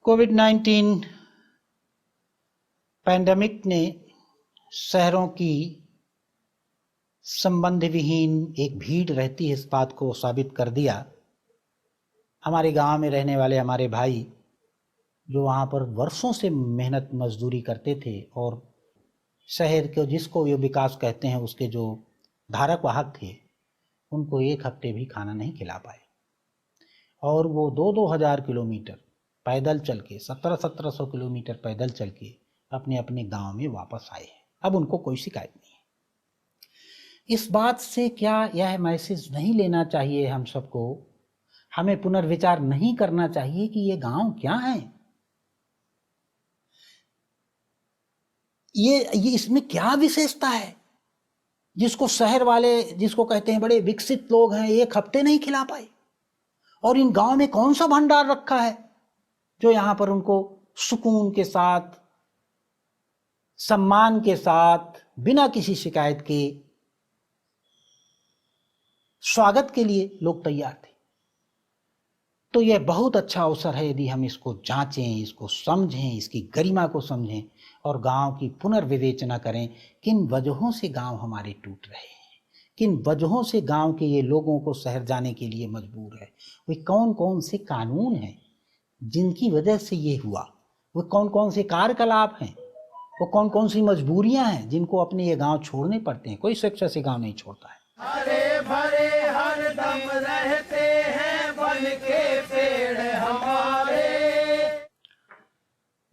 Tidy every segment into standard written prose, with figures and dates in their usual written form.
कोविड-19 pandemic ने शहरों की संबंध विहीन एक भीड़ रहती है इस बात को साबित कर दिया। हमारे गांव में रहने वाले हमारे भाई जो वहाँ पर वर्षों से मेहनत मजदूरी करते थे और शहर के जिसको ये विकास कहते हैं उसके जो धारक वाहक थे उनको एक हफ्ते भी खाना नहीं खिला पाए और वो 2-2 हज़ार किलोमीटर पैदल चल के 1700 किलोमीटर पैदल चल के अपने अपने गांव में वापस आए हैं। अब उनको कोई शिकायत नहीं है। इस बात से क्या यह मैसेज नहीं लेना चाहिए हम सबको, हमें पुनर्विचार नहीं करना चाहिए कि ये गांव क्या है, ये इसमें क्या विशेषता है जिसको शहर वाले जिसको कहते हैं बड़े विकसित लोग हैं एक हफ्ते नहीं खिला पाए, और इन गांव में कौन सा भंडार रखा है जो यहां पर उनको सुकून के साथ सम्मान के साथ बिना किसी शिकायत के स्वागत के लिए लोग तैयार थे। तो यह बहुत अच्छा अवसर है यदि हम इसको जांचें, इसको समझें, इसकी गरिमा को समझें और गांव की पुनर्विवेचना करें। किन वजहों से गांव हमारे टूट रहे हैं, किन वजहों से गांव के ये लोगों को शहर जाने के लिए मजबूर है, वे कौन कौन से कानून हैं जिनकी वजह से ये हुआ, वो कौन कौन से कार्यकलाप हैं, वो कौन कौन सी मजबूरियां हैं जिनको अपने ये गांव छोड़ने पड़ते हैं। कोई शिक्षा से गांव नहीं छोड़ता है। हरे भरे हर दम रहते हैं बन के पेड़ हमारे।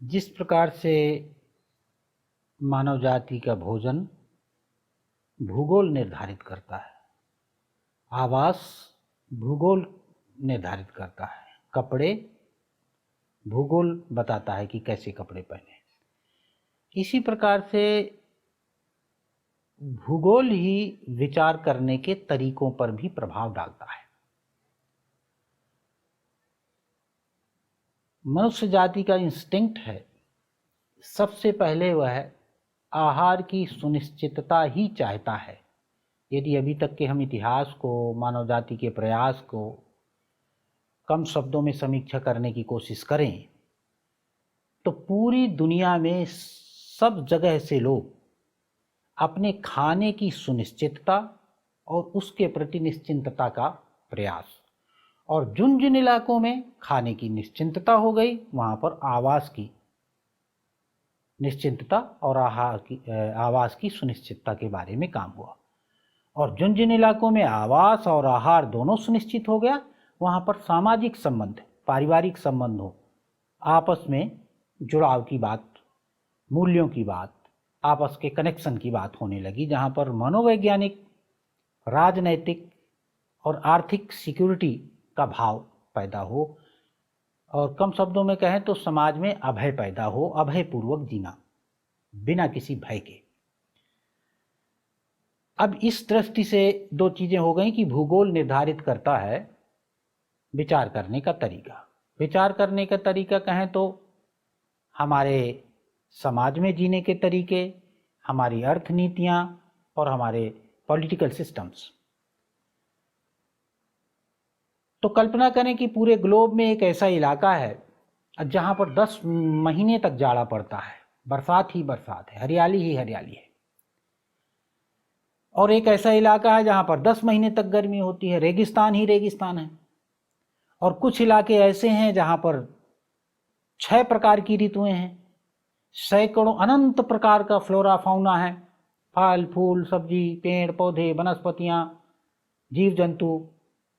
जिस प्रकार से मानव जाति का भोजन भूगोल निर्धारित करता है, आवास भूगोल निर्धारित करता है, कपड़े भूगोल बताता है कि कैसे कपड़े पहने, इसी प्रकार से भूगोल ही विचार करने के तरीकों पर भी प्रभाव डालता है। मनुष्य जाति का इंस्टिंक्ट है, सबसे पहले वह आहार की सुनिश्चितता ही चाहता है। यदि अभी तक के हम इतिहास को, मानव जाति के प्रयास को कम शब्दों में समीक्षा करने की कोशिश करें तो पूरी दुनिया में सब जगह से लोग अपने खाने की सुनिश्चितता और उसके प्रति निश्चिंतता का प्रयास, और जिन जिन इलाकों में खाने की निश्चिंतता हो गई वहाँ पर आवास की निश्चिंतता और आवास की सुनिश्चितता के बारे में काम हुआ, और जिन जिन इलाकों में आवास और आहार दोनों सुनिश्चित हो गया वहाँ पर सामाजिक संबंध, पारिवारिक संबंध हो, आपस में जुड़ाव की बात, मूल्यों की बात, आपस के कनेक्शन की बात होने लगी, जहाँ पर मनोवैज्ञानिक, राजनैतिक और आर्थिक सिक्योरिटी का भाव पैदा हो, और कम शब्दों में कहें तो समाज में अभय पैदा हो, अभय पूर्वक जीना बिना किसी भय के। अब इस दृष्टि से दो चीजें हो गई कि भूगोल निर्धारित करता है विचार करने का तरीका। विचार करने का तरीका कहें तो हमारे समाज में जीने के तरीके, हमारी अर्थनीतियां और हमारे पॉलिटिकल सिस्टम्स। तो कल्पना करें कि पूरे ग्लोब में एक ऐसा इलाका है जहां पर 10 महीने तक जाड़ा पड़ता है, बरसात ही बरसात है, हरियाली ही हरियाली है, और एक ऐसा इलाका है जहां पर 10 महीने तक गर्मी होती है, रेगिस्तान ही रेगिस्तान है, और कुछ इलाके ऐसे हैं जहां पर 6 प्रकार की ऋतुएं हैं, सैकड़ों अनंत प्रकार का फ्लोरा फाउना है, फल फूल सब्जी पेड़ पौधे वनस्पतियां जीव जंतु,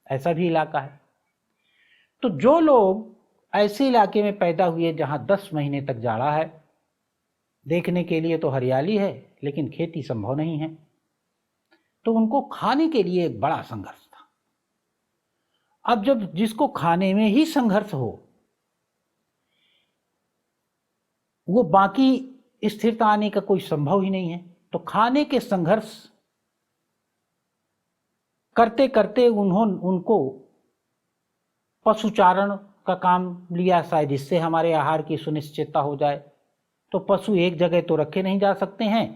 ऐसा भी इलाका है। तो जो लोग ऐसे इलाके में पैदा हुए जहां 10 महीने तक जाड़ा है, देखने के लिए तो हरियाली है लेकिन खेती संभव नहीं है, तो उनको खाने के लिए एक बड़ा संघर्ष था। अब जब जिसको खाने में ही संघर्ष हो वो बाकी स्थिरता आने का कोई संभव ही नहीं है, तो खाने के संघर्ष करते करते उनको पशुचारण का काम लिया, शायद इससे हमारे आहार की सुनिश्चितता हो जाए। तो पशु एक जगह तो रखे नहीं जा सकते हैं,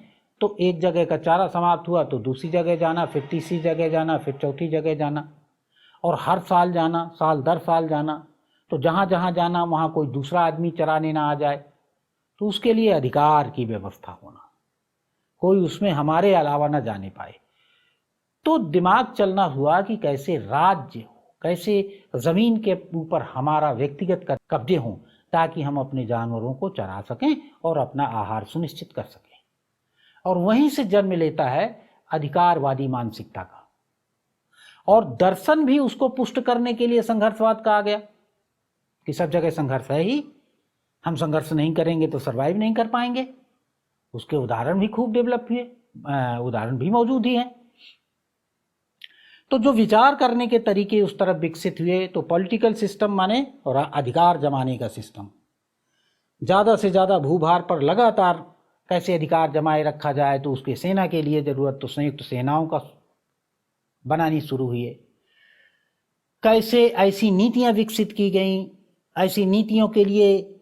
तो एक जगह का चारा समाप्त हुआ तो दूसरी जगह जाना, फिर तीसरी जगह जाना, फिर चौथी जगह जाना, और हर साल जाना, साल दर साल जाना। तो जहाँ जहाँ जाना वहाँ कोई दूसरा आदमी चराने ना आ जाए, तो उसके लिए अधिकार की व्यवस्था होना, कोई उसमें हमारे अलावा ना जाने पाए। तो दिमाग चलना हुआ कि कैसे राज्य हो, कैसे ज़मीन के ऊपर हमारा व्यक्तिगत कब्जे हों, ताकि हम अपने जानवरों को चरा सकें और अपना आहार सुनिश्चित कर सकें। और वहीं से जन्म लेता है अधिकारवादी मानसिकता का, और दर्शन भी उसको पुष्ट करने के लिए संघर्षवाद का आ गया कि सब जगह संघर्ष है ही, हम संघर्ष नहीं करेंगे तो सरवाइव नहीं कर पाएंगे। उसके उदाहरण भी खूब डेवलप हुए, उदाहरण भी मौजूद ही हैं। तो जो विचार करने के तरीके उस तरफ विकसित हुए, तो पॉलिटिकल सिस्टम माने और अधिकार जमाने का सिस्टम, ज़्यादा से ज़्यादा भूभार पर लगातार कैसे अधिकार जमाए रखा जाए, तो उसके सेना के लिए ज़रूरत, तो संयुक्त सेनाओं का बनानी शुरू हुई है। कैसे ऐसी नीतियां विकसित की गई, ऐसी नीतियों के लिए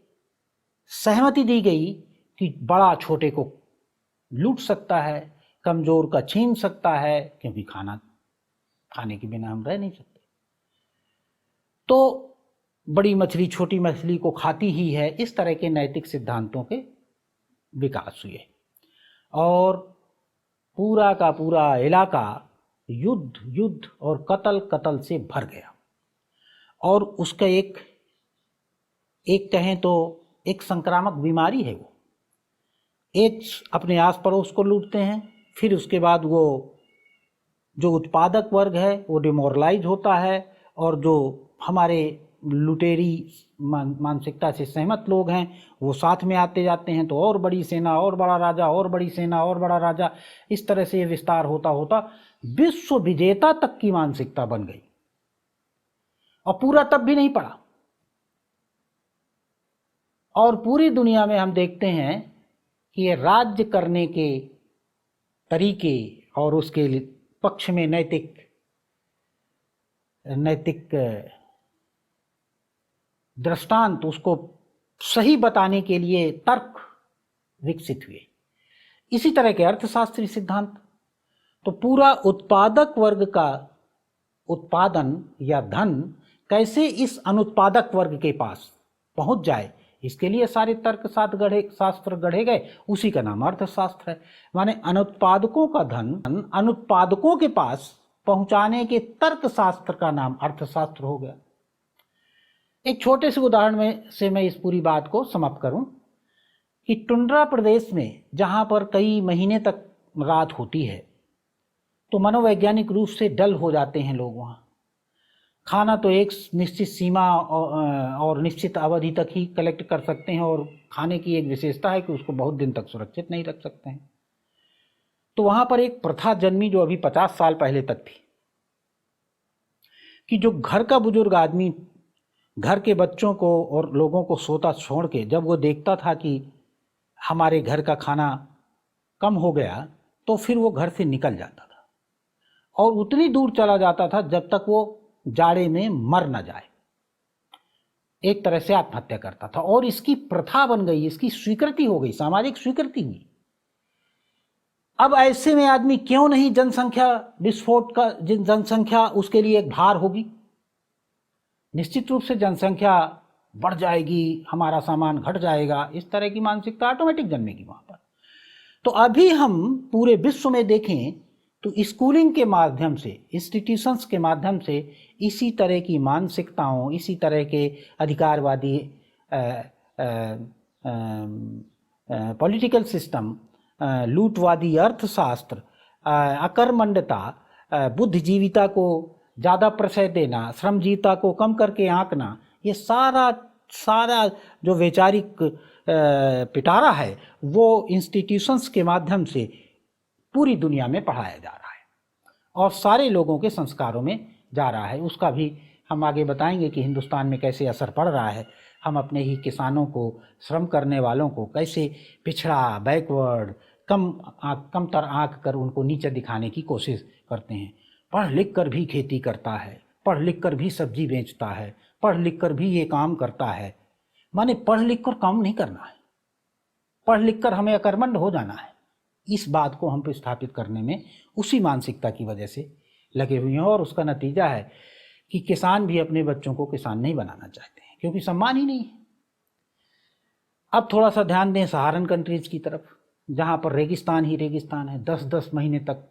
सहमति दी गई कि बड़ा छोटे को लूट सकता है, कमजोर का छीन सकता है, क्योंकि खाने के बिना हम रह नहीं सकते। तो बड़ी मछली छोटी मछली को खाती ही है, इस तरह के नैतिक सिद्धांतों के विकास हुए, और पूरा का पूरा इलाका युद्ध और कत्ल से भर गया। और उसका एक कहें तो एक संक्रामक बीमारी है वो। एक अपने आस पड़ोस को लूटते हैं, फिर उसके बाद वो जो उत्पादक वर्ग है वो डिमोरलाइज होता है, और जो हमारे लुटेरी मानसिकता से सहमत लोग हैं वो साथ में आते जाते हैं, तो और बड़ी सेना और बड़ा राजा, और बड़ी सेना और बड़ा राजा, इस तरह से ये विस्तार होता होता विश्व विजेता तक की मानसिकता बन गई। और पूरा तब भी नहीं पड़ा, और पूरी दुनिया में हम देखते हैं कि ये राज्य करने के तरीके और उसके पक्ष में नैतिक दृष्टांत, उसको सही बताने के लिए तर्क विकसित हुए। इसी तरह के अर्थशास्त्री सिद्धांत, तो पूरा उत्पादक वर्ग का उत्पादन या धन कैसे इस अनुत्पादक वर्ग के पास पहुंच जाए, इसके लिए सारे तर्क शास्त्र गढ़े गए, उसी का नाम अर्थशास्त्र है। माने अनुत्पादकों का धन अनुत्पादकों के पास पहुंचाने के तर्क शास्त्र का नाम अर्थशास्त्र हो गया। एक छोटे से उदाहरण में से मैं इस पूरी बात को समाप्त करूं कि टुंड्रा प्रदेश में जहां पर कई महीने तक रात होती है, तो मनोवैज्ञानिक रूप से डल हो जाते हैं लोग। वहाँ खाना तो एक निश्चित सीमा और निश्चित अवधि तक ही कलेक्ट कर सकते हैं, और खाने की एक विशेषता है कि उसको बहुत दिन तक सुरक्षित नहीं रख सकते हैं। तो वहाँ पर एक प्रथा जन्मी जो अभी 50 साल पहले तक थी, कि जो घर का बुजुर्ग आदमी घर के बच्चों को और लोगों को सोता छोड़ के, जब वो देखता था कि हमारे घर का खाना कम हो गया, तो फिर वो घर से निकल जाता था और उतनी दूर चला जाता था जब तक वो जाड़े में मर न जाए। एक तरह से आत्महत्या करता था, और इसकी प्रथा बन गई, इसकी स्वीकृति हो गई, सामाजिक स्वीकृति हुई। अब ऐसे में आदमी क्यों नहीं जनसंख्या विस्फोट का, जनसंख्या उसके लिए एक भार होगी। निश्चित रूप से जनसंख्या बढ़ जाएगी, हमारा सामान घट जाएगा, इस तरह की मानसिकता ऑटोमेटिक जन्मेगी वहां पर। तो अभी हम पूरे विश्व में देखें तो स्कूलिंग के माध्यम से, इंस्टीट्यूशंस के माध्यम से इसी तरह की मानसिकताओं, इसी तरह के अधिकारवादी पॉलिटिकल सिस्टम, लूटवादी अर्थशास्त्र, अकर्मण्यता, बुद्धिजीविता को ज़्यादा प्रशय देना, श्रमजीविता को कम करके आंकना, ये सारा जो वैचारिक पिटारा है वो इंस्टीट्यूशंस के माध्यम से पूरी दुनिया में पढ़ाया जा रहा है और सारे लोगों के संस्कारों में जा रहा है। उसका भी हम आगे बताएंगे कि हिंदुस्तान में कैसे असर पड़ रहा है। हम अपने ही किसानों को, श्रम करने वालों को कैसे पिछड़ा, बैकवर्ड, कमतर आंक कर उनको नीचे दिखाने की कोशिश करते हैं। पढ़ लिख कर भी खेती करता है, पढ़ लिख कर भी सब्जी बेचता है, पढ़ लिख कर भी ये काम करता है। माने पढ़ लिख कर काम नहीं करना है, पढ़ लिख कर हमें अकर्मण्य हो जाना है। इस बात को हम पे स्थापित करने में उसी मानसिकता की वजह से लगे हुए हैं, और उसका नतीजा है कि किसान भी अपने बच्चों को किसान नहीं बनाना चाहते हैं। क्योंकि सम्मान ही नहीं है। अब थोड़ा सा ध्यान दें सहारन कंट्रीज की तरफ, जहाँ पर रेगिस्तान ही रेगिस्तान है, 10-10 महीने तक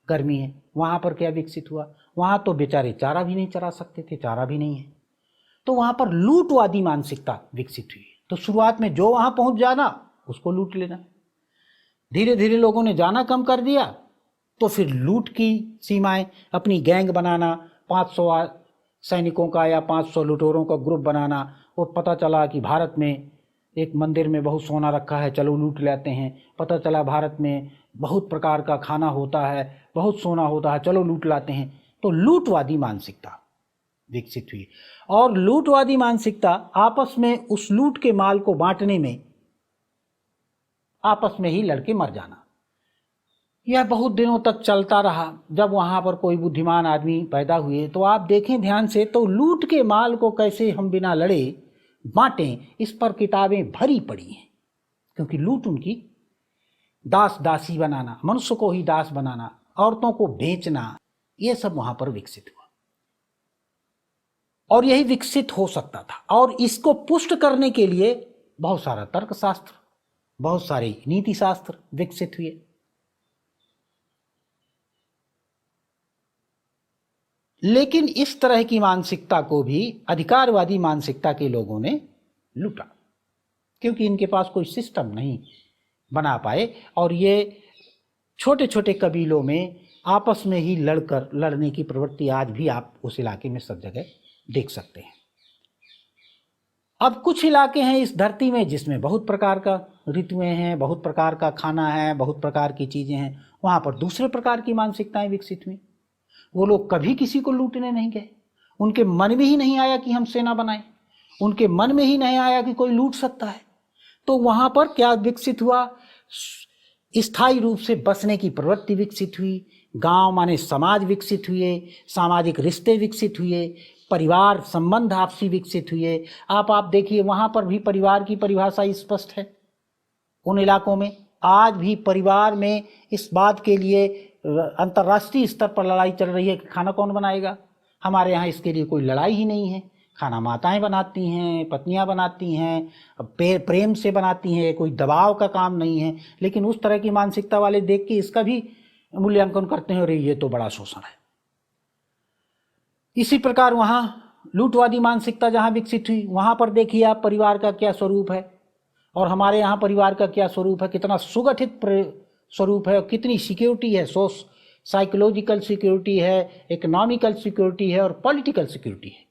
गर्मी है। वहाँ पर क्या विकसित हुआ? वहाँ तो बेचारे चारा भी नहीं चरा सकते थे, चारा भी नहीं है, तो वहाँ पर लूटवादी मानसिकता विकसित हुई। तो शुरुआत में जो वहाँ पहुँच जाना उसको लूट लेना। धीरे धीरे लोगों ने जाना कम कर दिया, तो फिर लूट की सीमाएं, अपनी गैंग बनाना, 500 सैनिकों का या 500 लुटेरों का ग्रुप बनाना। वो पता चला कि भारत में एक मंदिर में बहुत सोना रखा है, चलो लूट लेते हैं। पता चला भारत में बहुत प्रकार का खाना होता है, बहुत सोना होता है, चलो लूट लाते हैं। तो लूटवादी मानसिकता विकसित हुई, और लूटवादी मानसिकता आपस में उस लूट के माल को बांटने में आपस में ही लड़के मर जाना, यह बहुत दिनों तक चलता रहा। जब वहाँ पर कोई बुद्धिमान आदमी पैदा हुए, तो आप देखें ध्यान से, तो लूट के माल को कैसे हम बिना लड़े बांटें, इस पर किताबें भरी पड़ी हैं। क्योंकि लूट उनकी दास दासी बनाना, मनुष्य को ही दास बनाना, औरतों को बेचना, ये सब वहाँ पर विकसित हुआ। और यही विकसित हो सकता था, और इसको पुष्ट करने के लिए बहुत सारा तर्कशास्त्र, बहुत सारे नीति शास्त्र विकसित हुए। लेकिन इस तरह की मानसिकता को भी अधिकारवादी मानसिकता के लोगों ने लूटा, क्योंकि इनके पास कोई सिस्टम नहीं बना पाए, और ये छोटे छोटे कबीलों में आपस में ही लड़ने की प्रवृत्ति आज भी आप उस इलाके में सब जगह देख सकते हैं। अब कुछ इलाके हैं इस धरती में जिसमें बहुत प्रकार का ऋतुएं हैं, बहुत प्रकार का खाना है, बहुत प्रकार की चीजें हैं। वहां पर दूसरे प्रकार की मानसिकताएं विकसित हुई। वो लोग कभी किसी को लूटने नहीं गए, उनके मन में ही नहीं आया कि हम सेना बनाएं, उनके मन में ही नहीं आया कि कोई लूट सकता है। तो वहां पर क्या विकसित हुआ? स्थायी रूप से बसने की प्रवृत्ति विकसित हुई। गांव माने समाज विकसित हुए, सामाजिक रिश्ते विकसित हुए, परिवार संबंध आपसी विकसित हुए। आप देखिए, वहां पर भी परिवार की परिभाषा स्पष्ट है। उन इलाकों में आज भी परिवार में इस बात के लिए अंतर्राष्ट्रीय स्तर पर लड़ाई चल रही है कि खाना कौन बनाएगा। हमारे यहाँ इसके लिए कोई लड़ाई ही नहीं है, खाना माताएं बनाती हैं, पत्नियां बनाती हैं, प्रेम से बनाती हैं, कोई दबाव का काम नहीं है। लेकिन उस तरह की मानसिकता वाले देख के इसका भी मूल्यांकन करते हैं, अरे ये तो बड़ा शोषण है। इसी प्रकार वहाँ लूटवादी मानसिकता जहाँ विकसित हुई, वहाँ पर देखिए आप परिवार का क्या स्वरूप है और हमारे यहाँ परिवार का क्या स्वरूप है, कितना सुगठित स्वरूप है, कितनी सिक्योरिटी है, साइकोलॉजिकल सिक्योरिटी है, इकोनॉमिकल सिक्योरिटी है और पॉलिटिकल सिक्योरिटी है।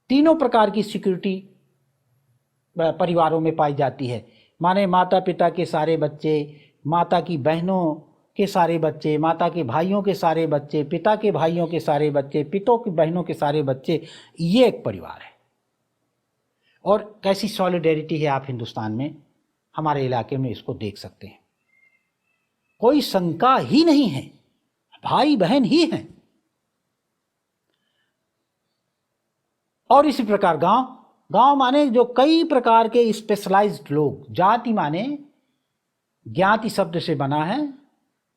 तीनों प्रकार की सिक्योरिटी परिवारों में पाई जाती है। माने माता पिता के सारे बच्चे, माता की बहनों के सारे बच्चे, माता के भाइयों के सारे बच्चे, पिता के भाइयों के सारे बच्चे, पितों की बहनों के सारे बच्चे, ये एक परिवार है। और कैसी सॉलिडेरिटी है, आप हिंदुस्तान में हमारे इलाके में इसको देख सकते हैं। कोई शंका ही नहीं है, भाई बहन ही हैं। और इसी प्रकार गांव माने जो कई प्रकार के स्पेशलाइज्ड लोग, जाति माने ज्ञाति शब्द से बना है,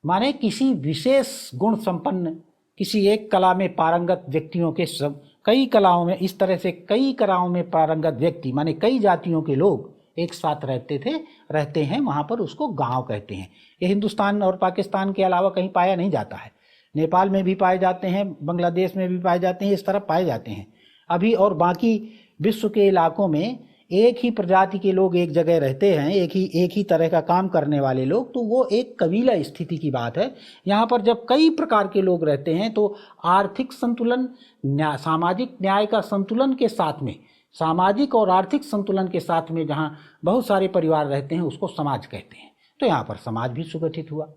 माने किसी विशेष गुण संपन्न, किसी एक कला में पारंगत व्यक्तियों के सब, कई कलाओं में, इस तरह से कई कलाओं में पारंगत व्यक्ति माने कई जातियों के लोग एक साथ रहते हैं, वहाँ पर उसको गांव कहते हैं। ये हिंदुस्तान और पाकिस्तान के अलावा कहीं पाया नहीं जाता है। नेपाल में भी पाए जाते हैं, बांग्लादेश में भी पाए जाते हैं, इस तरह पाए जाते हैं अभी। और बाकी विश्व के इलाकों में एक ही प्रजाति के लोग एक जगह रहते हैं, एक ही तरह का काम करने वाले लोग, तो वो एक कबीला स्थिति की बात है। यहाँ पर जब कई प्रकार के लोग रहते हैं तो आर्थिक संतुलन, सामाजिक न्याय का संतुलन के साथ में, सामाजिक और आर्थिक संतुलन के साथ में जहाँ बहुत सारे परिवार रहते हैं उसको समाज कहते हैं। तो यहाँ पर समाज भी सुगठित हुआ।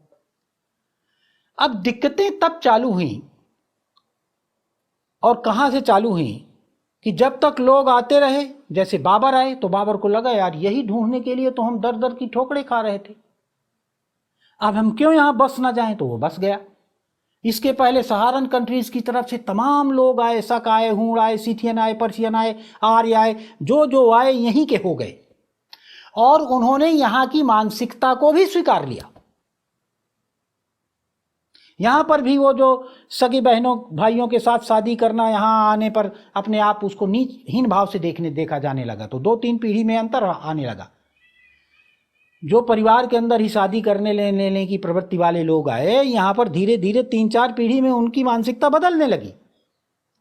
अब दिक्कतें तब चालू हुई, और कहाँ से चालू हुई कि जब तक लोग आते रहे, जैसे बाबर आए तो बाबर को लगा यार यही ढूंढने के लिए तो हम दर दर की ठोकरें खा रहे थे, अब हम क्यों यहाँ बस ना जाएं, तो वो बस गया। इसके पहले सहारन कंट्रीज की तरफ से तमाम लोग आए, शक आए, हूण आए, सिथियन आए, पर्शियन आए, आर्य आए, जो आए यहीं के हो गए, और उन्होंने यहाँ की मानसिकता को भी स्वीकार लिया। यहाँ पर भी वो जो सगी बहनों भाइयों के साथ शादी करना, यहाँ आने पर अपने आप उसको हीन भाव से देखा जाने लगा। तो 2-3 पीढ़ी में अंतर आने लगा। जो परिवार के अंदर ही शादी करने लेने की प्रवृत्ति वाले लोग आए, यहाँ पर धीरे धीरे 3-4 पीढ़ी में उनकी मानसिकता बदलने लगी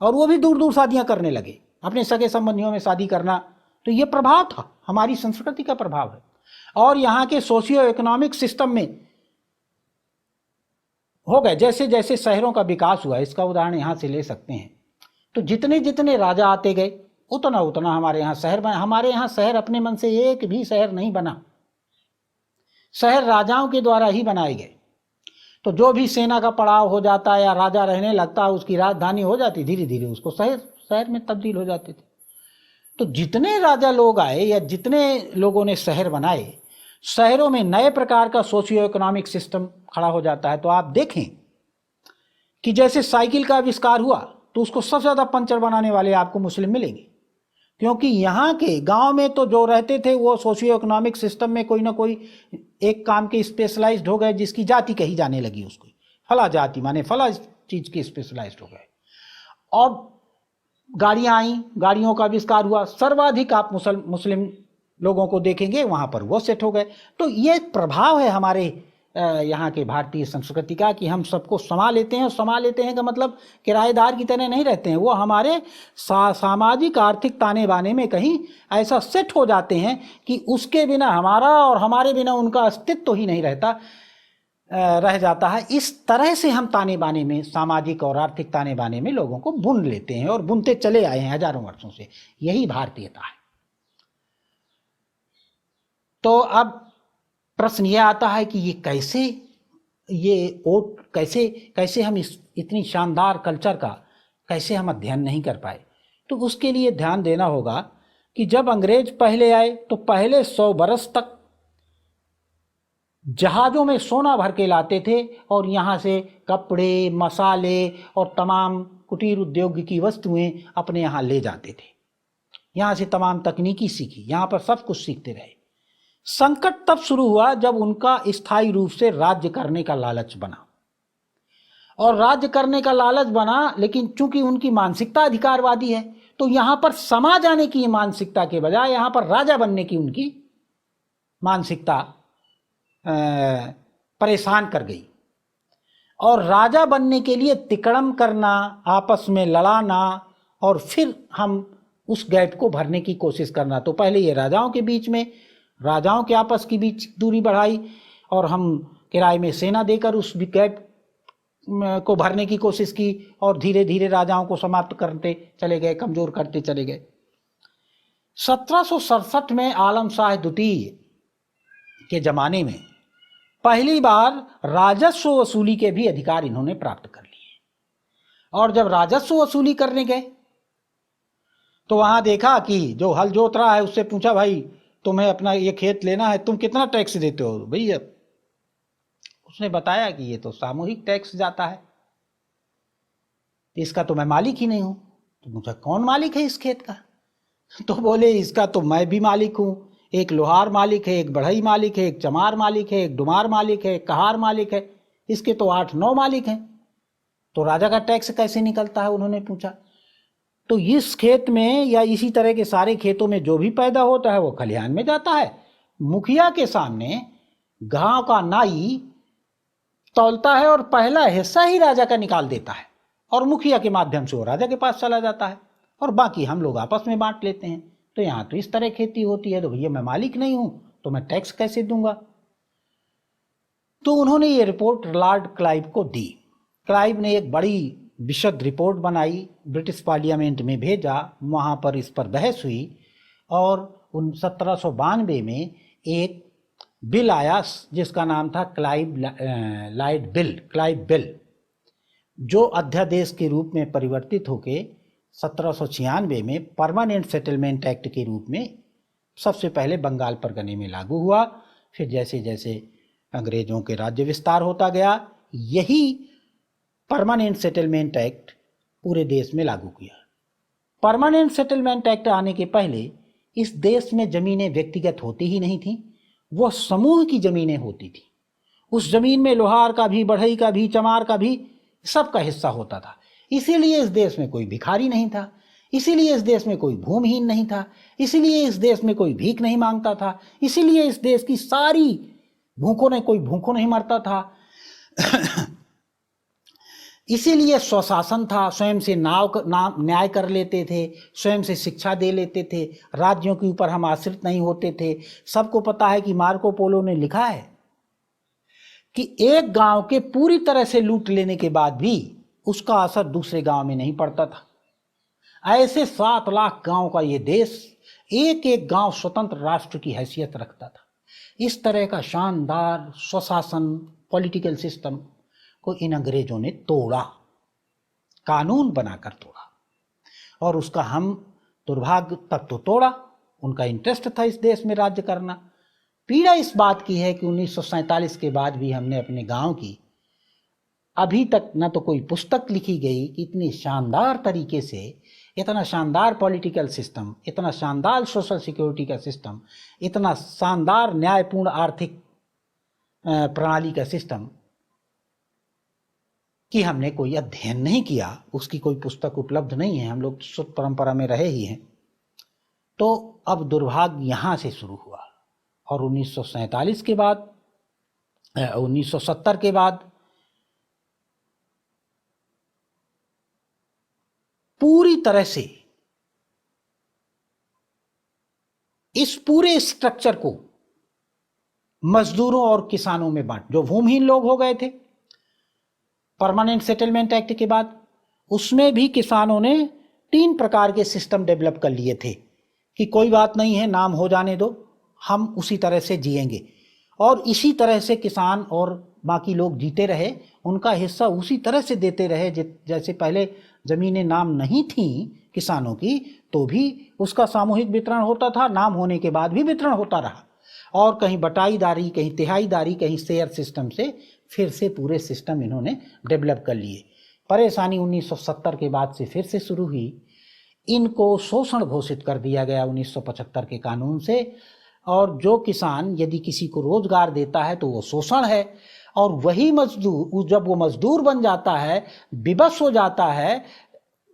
और वो भी दूर दूर शादियां करने लगे, अपने सगे संबंधियों में शादी करना। तो ये प्रभाव था, हमारी संस्कृति का प्रभाव है। और यहाँ के सोशियो इकोनॉमिक सिस्टम में हो गए, जैसे जैसे शहरों का विकास हुआ, इसका उदाहरण यहाँ से ले सकते हैं। तो जितने जितने राजा आते गए उतना उतना हमारे यहाँ शहर बना। हमारे यहाँ शहर अपने मन से एक भी शहर नहीं बना, शहर राजाओं के द्वारा ही बनाए गए। तो जो भी सेना का पड़ाव हो जाता है या राजा रहने लगता है, उसकी राजधानी हो जाती, धीरे धीरे उसको शहर में तब्दील हो जाते थे। तो जितने राजा लोग आए या जितने लोगों ने शहर बनाए, शहरों में नए प्रकार का सोशियो इकोनॉमिक सिस्टम खड़ा हो जाता है। तो आप देखें कि जैसे साइकिल का आविष्कार हुआ तो उसको सबसे ज़्यादा पंचर बनाने वाले आपको मुस्लिम मिलेंगे, क्योंकि यहाँ के गांव में तो जो रहते थे वो सोशियो इकोनॉमिक सिस्टम में कोई ना कोई एक काम के स्पेशलाइज्ड हो गए, जिसकी जाति कही जाने लगी उसको, फला जाति माने फला चीज़ के स्पेशलाइज्ड हो गए। और गाड़ियाँ आई, गाड़ियों का आविष्कार हुआ, सर्वाधिक आप मुस्लिम लोगों को देखेंगे वहाँ पर वो सेट हो गए। तो ये प्रभाव है हमारे यहाँ के भारतीय संस्कृति का कि हम सबको समा लेते हैं। और समा लेते हैं का मतलब किराएदार की तरह नहीं रहते हैं, वो हमारे सामाजिक आर्थिक ताने बाने में कहीं ऐसा सेट हो जाते हैं कि उसके बिना हमारा और हमारे बिना उनका अस्तित्व तो ही नहीं रह जाता है। इस तरह से हम ताने बाने में, सामाजिक और आर्थिक ताने बाने में लोगों को बुन लेते हैं और बुनते चले आए हैं हजारों वर्षों से। यही भारतीयता है। तो अब प्रश्न यह आता है कि ये कैसे हम इस इतनी शानदार कल्चर का कैसे हम अध्ययन नहीं कर पाए। तो उसके लिए ध्यान देना होगा कि जब अंग्रेज पहले आए तो पहले 100 बरस तक जहाज़ों में सोना भर के लाते थे और यहाँ से कपड़े, मसाले और तमाम कुटीर उद्योग की वस्तुएं अपने यहाँ ले जाते थे। यहाँ से तमाम तकनीकी सीखी, यहाँ पर सब कुछ सीखते रहे। संकट तब शुरू हुआ जब उनका स्थायी रूप से राज्य करने का लालच बना। और राज्य करने का लालच बना, लेकिन चूंकि उनकी मानसिकता अधिकारवादी है तो यहाँ पर समा जाने की मानसिकता के बजाय यहाँ पर राजा बनने की उनकी मानसिकता परेशान कर गई। और राजा बनने के लिए तिकड़म करना, आपस में लड़ाना और फिर हम उस गैप को भरने की कोशिश करना। तो पहले ये राजाओं के बीच में, राजाओं के आपस की बीच दूरी बढ़ाई और हम किराए में सेना देकर उस गैप को भरने की कोशिश की और धीरे धीरे राजाओं को समाप्त करते चले गए, कमजोर करते चले गए। 1767 में आलम शाह द्वितीय के जमाने में पहली बार राजस्व वसूली के भी अधिकार इन्होंने प्राप्त कर लिए। और जब राजस्व वसूली करने गए तो वहां देखा कि जो हल जोत रहा है उससे पूछा, भाई तुम्हें अपना ये खेत लेना है, तुम कितना टैक्स देते हो भैया? उसने बताया कि ये तो सामूहिक टैक्स जाता है, इसका तो मैं मालिक ही नहीं हूं। तो मुझे कौन मालिक है इस खेत का? तो बोले इसका तो मैं भी मालिक हूं, एक लोहार मालिक है, एक बढ़ई मालिक है, एक चमार मालिक है, एक डुमार मालिक है, एक कहार मालिक है, इसके तो 8-9 मालिक हैं। तो राजा का टैक्स कैसे निकलता है, उन्होंने पूछा। तो इस खेत में या इसी तरह के सारे खेतों में जो भी पैदा होता है वो खलिहान में जाता है। मुखिया के सामने गांव का नाई तौलता है और पहला हिस्सा ही राजा का निकाल देता है और मुखिया के माध्यम से वो राजा के पास चला जाता है और बाकी हम लोग आपस में बांट लेते हैं। तो यहाँ तो इस तरह खेती होती है। तो भैया मैं मालिक नहीं हूं तो मैं टैक्स कैसे दूंगा? तो उन्होंने ये रिपोर्ट लॉर्ड क्लाइव को दी। क्लाइव ने एक बड़ी विशद रिपोर्ट बनाई, ब्रिटिश पार्लियामेंट में भेजा, वहाँ पर इस पर बहस हुई और 1792 में एक बिल आया जिसका नाम था क्लाइव बिल, जो अध्यादेश के रूप में परिवर्तित होके 1796 में परमानेंट सेटलमेंट एक्ट के रूप में सबसे पहले बंगाल परगने में लागू हुआ। फिर जैसे जैसे अंग्रेजों के राज्य विस्तार होता गया, यही परमानेंट सेटलमेंट एक्ट पूरे देश में लागू किया। परमानेंट सेटलमेंट एक्ट आने के पहले इस देश में जमीनें व्यक्तिगत होती ही नहीं थी, वो समूह की जमीनें होती थी। उस जमीन में लोहार का भी, बढ़ई का भी, चमार का भी सबका हिस्सा होता था। इसीलिए इस देश में कोई भिखारी नहीं था, इसीलिए इस देश में कोई भूमिहीन नहीं था, इसीलिए इस देश में कोई भीख नहीं मांगता था, इसीलिए इस देश की सारी कोई भूखों नहीं मरता था। इसीलिए स्वशासन था, स्वयं से न्याय कर लेते थे, स्वयं से शिक्षा दे लेते थे, राज्यों के ऊपर हम आश्रित नहीं होते थे। सबको पता है कि मार्को पोलो ने लिखा है कि एक गांव के पूरी तरह से लूट लेने के बाद भी उसका असर दूसरे गांव में नहीं पड़ता था। ऐसे 7 लाख गांव का ये देश, एक एक गांव स्वतंत्र राष्ट्र की हैसियत रखता था। इस तरह का शानदार स्वशासन पॉलिटिकल सिस्टम को इन अंग्रेजों ने तोड़ा, कानून बनाकर तोड़ा, और उसका हम दुर्भाग्य तब तो तोड़ा। उनका इंटरेस्ट था इस देश में राज्य करना। पीड़ा इस बात की है कि 1947 के बाद भी हमने अपने गांव की अभी तक न तो कोई पुस्तक लिखी गई कि इतनी शानदार तरीके से, इतना शानदार पॉलिटिकल सिस्टम, इतना शानदार सोशल सिक्योरिटी का सिस्टम, इतना शानदार न्यायपूर्ण आर्थिक प्रणाली का सिस्टम कि हमने कोई अध्ययन नहीं किया, उसकी कोई पुस्तक उपलब्ध नहीं है। हम लोग शुद्ध परंपरा में रहे ही हैं। तो अब दुर्भाग्य यहाँ से शुरू हुआ, और 1947 के बाद 1970 के बाद पूरी तरह से इस पूरे स्ट्रक्चर को मजदूरों और किसानों में बांट, जो भूमिहीन लोग हो गए थे परमानेंट सेटलमेंट एक्ट के बाद, उसमें भी किसानों ने 3 प्रकार के सिस्टम डेवलप कर लिए थे कि कोई बात नहीं है, नाम हो जाने दो, हम उसी तरह से जिएंगे। और इसी तरह से किसान और बाकी लोग जीते रहे, उनका हिस्सा उसी तरह से देते रहे। जैसे पहले ज़मीनें नाम नहीं थीं किसानों की, तो भी उसका सामूहिक वितरण होता था, नाम होने के बाद भी वितरण होता रहा। और कहीं बटाईदारी, कहीं तिहाईदारी, कहीं शेयर सिस्टम से फिर से पूरे सिस्टम इन्होंने डेवलप कर लिए। परेशानी 1970 के बाद से फिर से शुरू हुई। इनको शोषण घोषित कर दिया गया 1975 के कानून से, और जो किसान यदि किसी को रोजगार देता है तो वो शोषण है, और वही मजदूर जब वो मजदूर बन जाता है, विवश हो जाता है,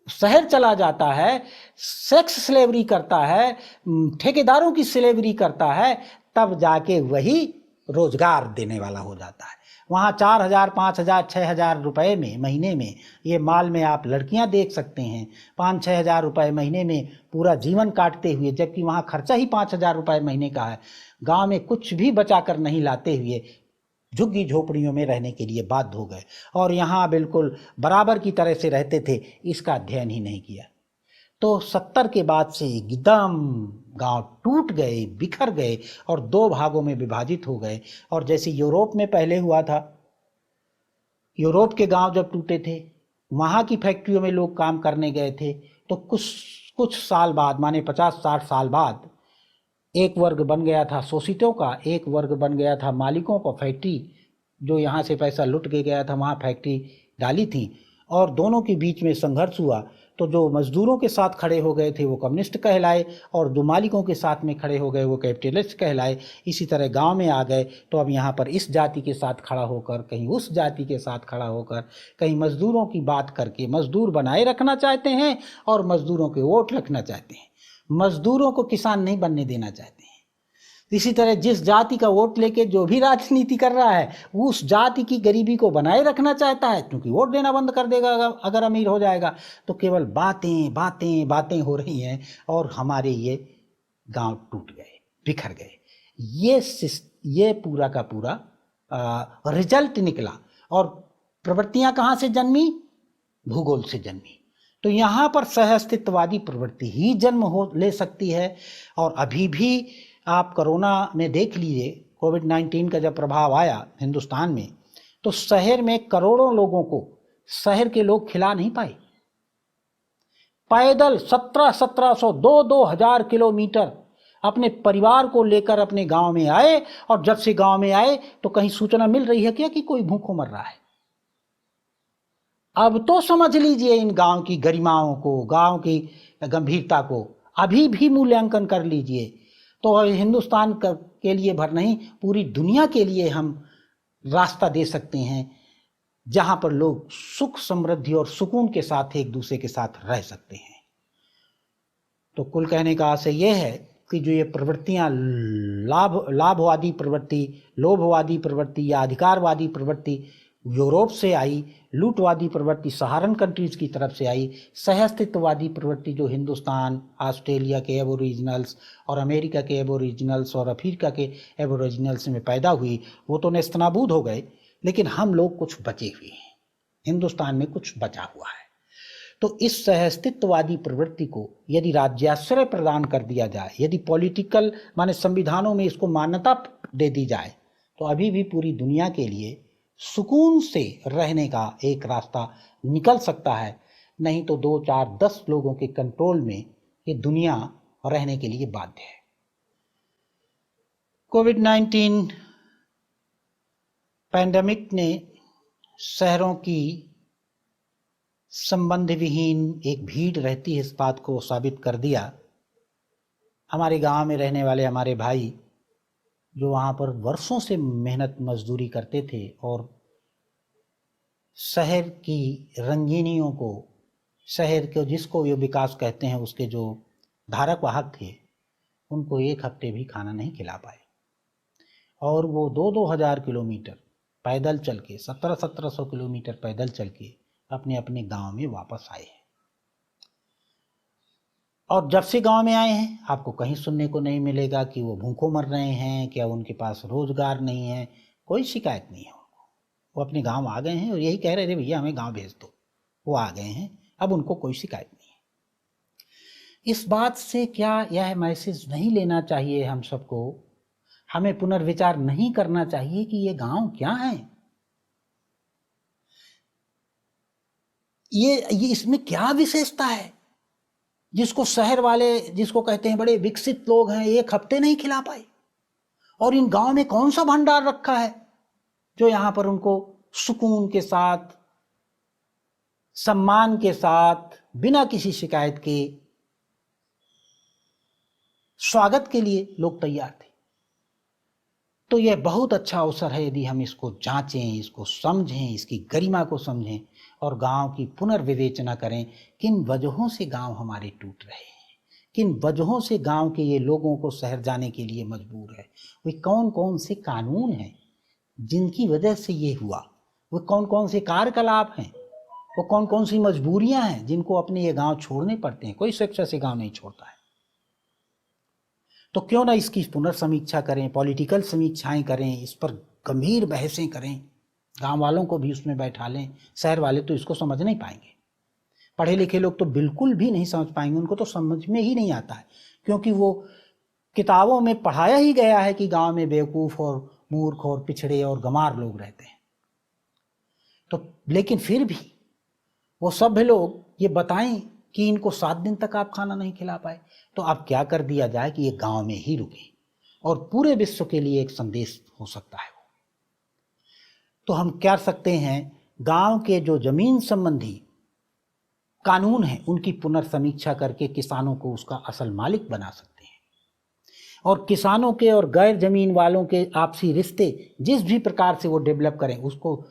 शहर चला जाता है, सेक्स स्लेवरी करता है, ठेकेदारों की स्लेवरी करता है, तब जाके वही रोजगार देने वाला हो जाता है। वहाँ 4,000, 5,000, 6,000 रुपये में महीने में, ये माल में आप लड़कियां देख सकते हैं, 5-6 हज़ार रुपये महीने में पूरा जीवन काटते हुए, जबकि वहाँ खर्चा ही 5,000 रुपये महीने का है। गांव में कुछ भी बचा कर नहीं लाते हुए झुग्गी झोपड़ियों में रहने के लिए बाध्य हो गए, और यहाँ बिल्कुल बराबर की तरह से रहते थे, इसका अध्ययन ही नहीं किया। तो 70 के बाद से एकदम गांव टूट गए, बिखर गए और 2 भागों में विभाजित हो गए। और जैसे यूरोप में पहले हुआ था, यूरोप के गांव जब टूटे थे, वहाँ की फैक्ट्रियों में लोग काम करने गए थे, तो कुछ साल बाद, माने 50-60 साल बाद, एक वर्ग बन गया था शोषितों का, एक वर्ग बन गया था मालिकों का। फैक्ट्री जो यहाँ से पैसा लुट के गया था, वहाँ फैक्ट्री डाली थी, और दोनों के बीच में संघर्ष हुआ। तो जो मजदूरों के साथ खड़े हो गए थे वो कम्युनिस्ट कहलाए, और जो मालिकों के साथ में खड़े हो गए वो कैपिटलिस्ट कहलाए। इसी तरह गांव में आ गए, तो अब यहाँ पर इस जाति के साथ खड़ा होकर, कहीं उस जाति के साथ खड़ा होकर, कहीं मजदूरों की बात करके मजदूर बनाए रखना चाहते हैं और मजदूरों के वोट रखना चाहते हैं, मजदूरों को किसान नहीं बनने देना चाहते हैं। इसी तरह जिस जाति का वोट लेके जो भी राजनीति कर रहा है, वो उस जाति की गरीबी को बनाए रखना चाहता है, क्योंकि वोट देना बंद कर देगा अगर अमीर हो जाएगा। तो केवल बातें बातें बातें हो रही हैं, और हमारे ये गांव टूट गए, बिखर गए। ये पूरा का पूरा रिजल्ट निकला। और प्रवृत्तियां कहाँ से जन्मी? भूगोल से जन्मी। तो यहाँ पर सहअस्तित्ववादी प्रवृत्ति ही जन्म ले सकती है। और अभी भी आप कोरोना में देख लीजिए, कोविड-19 का जब प्रभाव आया हिंदुस्तान में, तो शहर में करोड़ों लोगों को शहर के लोग खिला नहीं पाए। पैदल 1700 2 हज़ार किलोमीटर अपने परिवार को लेकर अपने गांव में आए, और जब से गांव में आए तो कहीं सूचना मिल रही है क्या कि कोई भूखों मर रहा है? अब तो समझ लीजिए इन गांव की गरिमाओं को, गांव की गंभीरता को अभी भी मूल्यांकन कर लीजिए। तो हिंदुस्तान के लिए भर नहीं, पूरी दुनिया के लिए हम रास्ता दे सकते हैं जहां पर लोग सुख समृद्धि और सुकून के साथ एक दूसरे के साथ रह सकते हैं। तो कुल कहने का आशय यह है कि जो ये प्रवृत्तियां लाभवादी प्रवृत्ति, लोभवादी प्रवृत्ति या अधिकारवादी प्रवृत्ति यूरोप से आई, लूटवादी प्रवृत्ति सहारन कंट्रीज की तरफ से आई, सहअस्तित्ववादी प्रवृत्ति जो हिंदुस्तान, ऑस्ट्रेलिया के एबोरिजिनल्स और अमेरिका के एबोरिजिनल्स और अफ्रीका के एबोरिजिनल्स में पैदा हुई, वो तो नेस्तनाबूद हो गए, लेकिन हम लोग कुछ बचे हुए हैं, हिंदुस्तान में कुछ बचा हुआ है। तो इस सहअस्तित्ववादी प्रवृत्ति को यदि राज्याश्रय प्रदान कर दिया जाए, यदि पॉलिटिकल माने संविधानों में इसको मान्यता दे दी जाए, तो अभी भी पूरी दुनिया के लिए सुकून से रहने का एक रास्ता निकल सकता है। नहीं तो 2, 4, 10 लोगों के कंट्रोल में ये दुनिया रहने के लिए बाध्य है। कोविड-19 पैंडेमिक ने शहरों की संबंध विहीन एक भीड़ रहती है इस बात को साबित कर दिया। हमारे गांव में रहने वाले हमारे भाई जो वहाँ पर वर्षों से मेहनत मजदूरी करते थे और शहर की रंगीनियों को, शहर के जिसको ये विकास कहते हैं उसके जो धारक वाहक थे, उनको 1 हफ्ते भी खाना नहीं खिला पाए। और वो 2-2 हज़ार किलोमीटर पैदल चल के, 1700 किलोमीटर पैदल चल के अपने अपने गांव में वापस आए हैं। और जब से गांव में आए हैं आपको कहीं सुनने को नहीं मिलेगा कि वो भूखों मर रहे हैं, क्या उनके पास रोजगार नहीं है, कोई शिकायत नहीं है उनको। वो अपने गांव आ गए हैं और यही कह रहे थे भैया हमें गांव भेज दो, वो आ गए हैं, अब उनको कोई शिकायत नहीं है। इस बात से क्या यह मैसेज नहीं लेना चाहिए हम सबको, हमें पुनर्विचार नहीं करना चाहिए कि ये गांव क्या है, ये इसमें क्या विशेषता है जिसको शहर वाले, जिसको कहते हैं बड़े विकसित लोग हैं, 1 हफ्ते नहीं खिला पाए। और इन गांव में कौन सा भंडार रखा है जो यहां पर उनको सुकून के साथ, सम्मान के साथ, बिना किसी शिकायत के स्वागत के लिए लोग तैयार थे। तो यह बहुत अच्छा अवसर है यदि हम इसको जांचें, इसको समझें, इसकी गरिमा को समझें और गांव की पुनर्विवेचना करें। किन वजहों से गांव हमारे टूट रहे हैं, किन वजहों से गांव के ये लोगों को शहर जाने के लिए मजबूर है, वे कौन कौन से कानून हैं जिनकी वजह से ये हुआ, वो कौन कौन से कार्यकलाप हैं, वो कौन कौन सी मजबूरियां हैं जिनको अपने ये गांव छोड़ने पड़ते हैं। कोई शिक्षा से गांव नहीं छोड़ता है। तो क्यों ना इसकी पुनर्समीक्षा करें, पॉलिटिकल समीक्षाएं करें, इस पर गंभीर बहसें करें, गांव वालों को भी उसमें बैठा लें। शहर वाले तो इसको समझ नहीं पाएंगे, पढ़े लिखे लोग तो बिल्कुल भी नहीं समझ पाएंगे, उनको तो समझ में ही नहीं आता है, क्योंकि वो किताबों में पढ़ाया ही गया है कि गांव में बेवकूफ़ और मूर्ख और पिछड़े और गंवार लोग रहते हैं। तो लेकिन फिर भी वो सभ्य लोग ये बताएं कि इनको 7 दिन तक आप खाना नहीं खिला पाए, तो अब क्या कर दिया जाए कि ये गांव में ही रुके और पूरे विश्व के लिए एक संदेश हो सकता है। तो हम क्या सकते हैं, गांव के जो जमीन संबंधी कानून हैं उनकी पुनर्समीक्षा करके किसानों को उसका असल मालिक बना सकते हैं। और किसानों के और गैर जमीन वालों के आपसी रिश्ते जिस भी प्रकार से वो डेवलप करें, उसको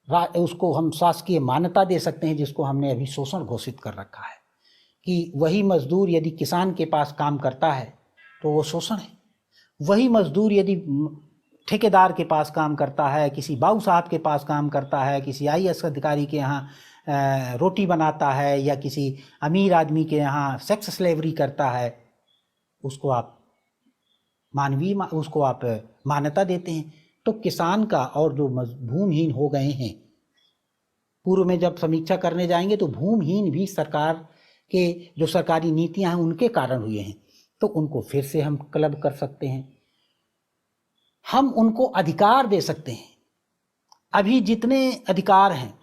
हम शासकीय मान्यता दे सकते हैं, जिसको हमने अभी शोषण घोषित कर रखा है कि वही मजदूर यदि किसान के पास काम करता है तो वो शोषण है, वही मजदूर यदि ठेकेदार के पास काम करता है, किसी बाबू साहब के पास काम करता है, किसी IAS अधिकारी के यहाँ रोटी बनाता है या किसी अमीर आदमी के यहाँ सेक्स स्लेवरी करता है, उसको आप मान्यता देते हैं। तो किसान का और जो भूमिहीन हो गए हैं, पूर्व में जब समीक्षा करने जाएंगे तो भूमिहीन भी सरकार के जो सरकारी नीतियां हैं उनके कारण हुए हैं, तो उनको फिर से हम क्लब कर सकते हैं, हम उनको अधिकार दे सकते हैं। अभी जितने अधिकार हैं,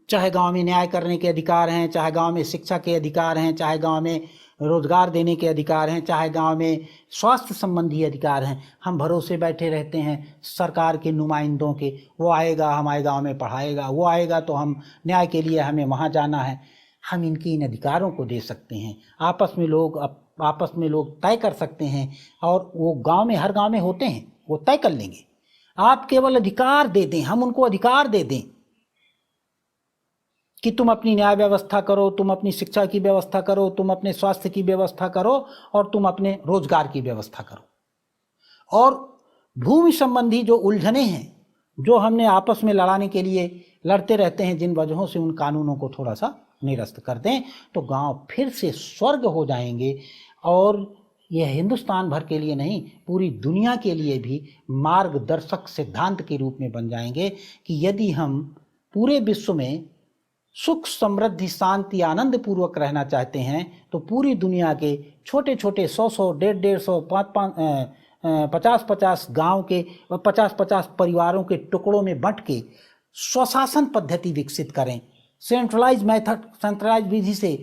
चाहे गांव में न्याय करने के अधिकार हैं, चाहे गांव में शिक्षा के अधिकार हैं, चाहे गांव में रोजगार देने के अधिकार हैं, चाहे गांव में स्वास्थ्य संबंधी अधिकार हैं, हम भरोसे बैठे रहते हैं सरकार के नुमाइंदों के, वो आएगा हमारे गांव में पढ़ाएगा, वो आएगा तो हम न्याय के लिए हमें वहाँ जाना है। हम इन अधिकारों को दे सकते हैं, आपस में लोग तय कर सकते हैं, और वो गांव में, हर गांव में होते हैं, वो तय कर लेंगे। आप केवल अधिकार दे दें, हम उनको अधिकार दे दें कि तुम अपनी न्याय व्यवस्था करो, तुम अपनी शिक्षा की व्यवस्था करो, तुम अपने स्वास्थ्य की व्यवस्था करो और तुम अपने रोजगार की व्यवस्था करो। और भूमि संबंधी जो उलझने हैं, जो हमने आपस में लड़ाने के लिए लड़ते रहते हैं, जिन वजहों से, उन कानूनों को थोड़ा सा निरस्त कर दें तो गांव फिर से स्वर्ग हो जाएंगे। और यह हिंदुस्तान भर के लिए नहीं, पूरी दुनिया के लिए भी मार्गदर्शक सिद्धांत के रूप में बन जाएंगे कि यदि हम पूरे विश्व में सुख, समृद्धि, शांति, आनंद पूर्वक रहना चाहते हैं तो पूरी दुनिया के छोटे छोटे 100-100, 150-150, 50-50 गांव के 50-50 परिवारों के टुकड़ों में बंट के स्वशासन पद्धति विकसित करें। सेंट्रलाइज मेथड, सेंट्रलाइज विधि से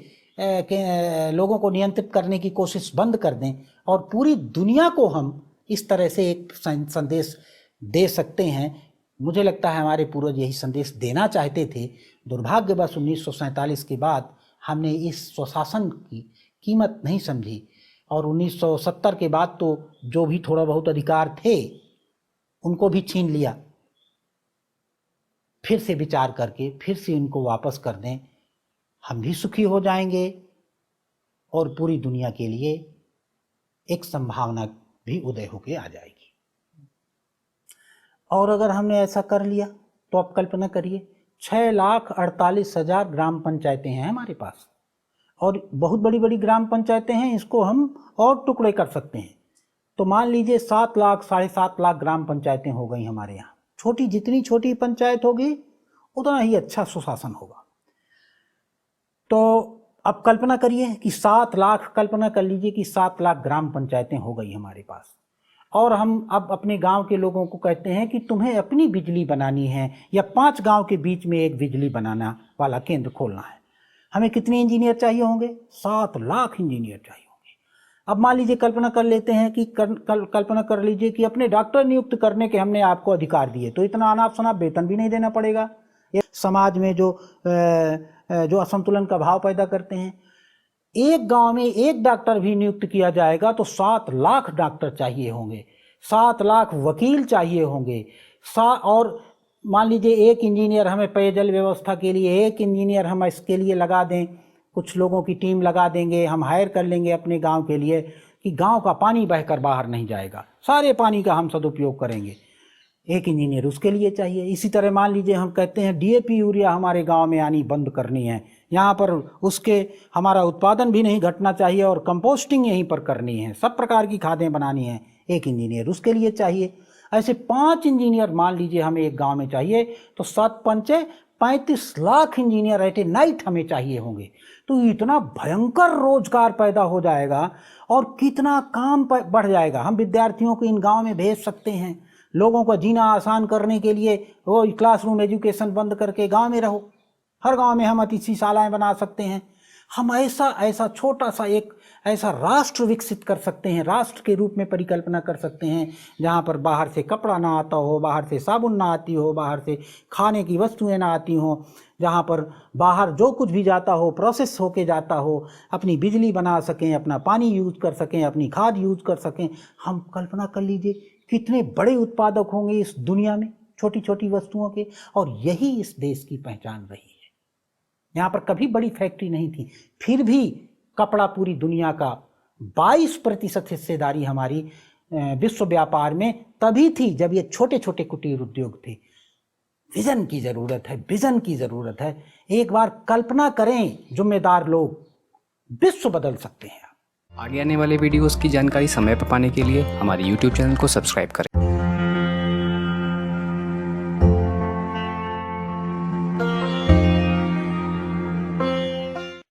लोगों को नियंत्रित करने की कोशिश बंद कर दें और पूरी दुनिया को हम इस तरह से एक संदेश दे सकते हैं। मुझे लगता है हमारे पूर्वज यही संदेश देना चाहते थे। दुर्भाग्यवश 1947 के बाद हमने इस स्वशासन की कीमत नहीं समझी और 1970 के बाद तो जो भी थोड़ा बहुत अधिकार थे उनको भी छीन लिया। फिर से विचार करके फिर से इनको वापस कर दें, हम भी सुखी हो जाएंगे और पूरी दुनिया के लिए एक संभावना भी उदय होके आ जाएगी। और अगर हमने ऐसा कर लिया तो आप कल्पना करिए 6,48,000 ग्राम पंचायतें हैं हमारे पास और बहुत बड़ी बड़ी ग्राम पंचायतें हैं। इसको हम और टुकड़े कर सकते हैं तो मान लीजिए 7 लाख, 7.5 लाख ग्राम पंचायतें हो गई हमारे यहाँ। छोटी, जितनी छोटी पंचायत होगी उतना ही अच्छा सुशासन होगा। तो अब कल्पना करिए कि 7 लाख, कल्पना कर लीजिए कि 7 लाख ग्राम पंचायतें हो गई हमारे पास और हम अब अपने गांव के लोगों को कहते हैं कि तुम्हें अपनी बिजली बनानी है या 5 गांव के बीच में एक बिजली बनाना वाला केंद्र खोलना है। हमें कितने इंजीनियर चाहिए होंगे? 7 लाख इंजीनियर चाहिए होंगे। अब मान लीजिए, कल्पना कर लेते हैं कि कल्पना कर लीजिए कि अपने डॉक्टर नियुक्त करने के हमने आपको अधिकार दिए तो इतना अनाप शनाप वेतन भी नहीं देना पड़ेगा। समाज में जो असंतुलन का भाव पैदा करते हैं, एक गांव में एक डॉक्टर भी नियुक्त किया जाएगा तो 7 लाख डॉक्टर चाहिए होंगे, 7 लाख वकील चाहिए होंगे। और मान लीजिए एक इंजीनियर हमें पेयजल व्यवस्था के लिए, एक इंजीनियर हम इसके लिए लगा दें, कुछ लोगों की टीम लगा देंगे, हम हायर कर लेंगे अपने गांव के लिए कि गांव का पानी बहकर बाहर नहीं जाएगा, सारे पानी का हम सदुपयोग करेंगे, एक इंजीनियर उसके लिए चाहिए। इसी तरह मान लीजिए हम कहते हैं डीएपी यूरिया हमारे गांव में आनी बंद करनी है, यहाँ पर उसके हमारा उत्पादन भी नहीं घटना चाहिए और कंपोस्टिंग यहीं पर करनी है, सब प्रकार की खादें बनानी है, एक इंजीनियर उसके लिए चाहिए। ऐसे 5 इंजीनियर मान लीजिए हमें एक गांव में चाहिए तो 7×5 35 लाख इंजीनियर एट ए नाइट हमें चाहिए होंगे। तो इतना भयंकर रोजगार पैदा हो जाएगा और कितना काम बढ़ जाएगा। हम विद्यार्थियों को इन गांव में भेज सकते हैं, लोगों का जीना आसान करने के लिए वो क्लासरूम एजुकेशन बंद करके गांव में रहो। हर गांव में हम अतिथिशालाएं बना सकते हैं। हम ऐसा छोटा सा एक ऐसा राष्ट्र विकसित कर सकते हैं, राष्ट्र के रूप में परिकल्पना कर सकते हैं जहाँ पर बाहर से कपड़ा ना आता हो, बाहर से साबुन ना आती हो, बाहर से खाने की वस्तुएं ना आती हो, जहाँ पर बाहर जो कुछ भी जाता हो प्रोसेस होके जाता हो, अपनी बिजली बना सकें, अपना पानी यूज कर सकें, अपनी खाद यूज कर सकें। हम कल्पना कर लीजिए कितने बड़े उत्पादक होंगे इस दुनिया में छोटी छोटी वस्तुओं के। और यही इस देश की पहचान रही है। यहाँ पर कभी बड़ी फैक्ट्री नहीं थी, फिर भी कपड़ा पूरी दुनिया का 22% हिस्सेदारी हमारी विश्व व्यापार में तभी थी जब ये छोटे छोटे कुटीर उद्योग थे। विजन की जरूरत है, विजन की जरूरत है। एक बार कल्पना करें जिम्मेदार लोग, विश्व बदल सकते हैं। आगे आने वाले वीडियोस की जानकारी समय पर पाने के लिए हमारे YouTube चैनल को सब्सक्राइब करें।